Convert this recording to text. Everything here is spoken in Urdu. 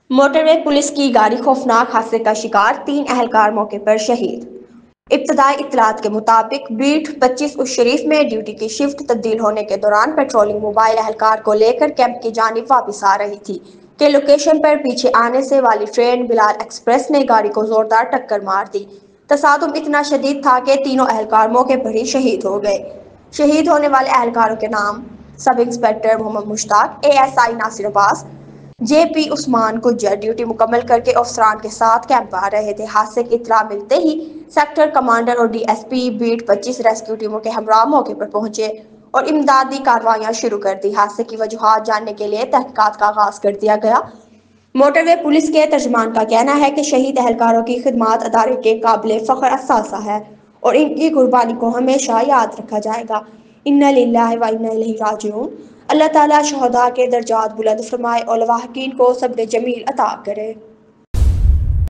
موٹر وے پولیس کی گاڑی خوفناک حادثے کا شکار، 3 اہلکار موقع پر شہید۔ ابتدائی اطلاعات کے مطابق بیٹ 25 اس شریف میں ڈیوٹی کی شفٹ تبدیل ہونے کے دوران پیٹرولنگ موبائل اہلکار کو لے کر کیمپ کی جانب واپس آ رہی تھی کہ لوکیشن پر پیچھے آنے سے والی ٹرین بلال ایکسپریس نے گاڑی کو زوردار ٹکر مار دی۔ تصادم اتنا شدید تھا کہ تینوں اہلکار موقع پر ہی شہید ہو گئے۔ شہید ہونے والے اہلکاروں کے نام سب انسپکٹر محمد مشتاق، ASI ناصر عباس، JP عثمان گجر ڈیوٹی مکمل کر کے افسران کے ساتھ کیمپ آ رہے تھے۔ حادثے کی اطلاع ملتے ہی سیکٹر کمانڈر اور DSP بیٹ 25 ریسکیو ٹیموں کے ہمراہ موقع پر پہنچے اور امدادی کارروائیاں شروع کر دی۔ حادثے کی وجوہات جاننے کے لیے تحقیقات کا آغاز کر دیا گیا۔ موٹر وے پولیس کے ترجمان کا کہنا ہے کہ شہید اہلکاروں کی خدمات ادارے کے قابل فخر اثاثہ ہے اور ان کی قربانی کو ہمیشہ یاد رکھا جائے گا۔ انا للہ و انا الیہ راجعون۔ اللہ تعالیٰ شہداء کے درجات بلند فرمائے اور لواحقین کو صبر جمیل عطا کرے۔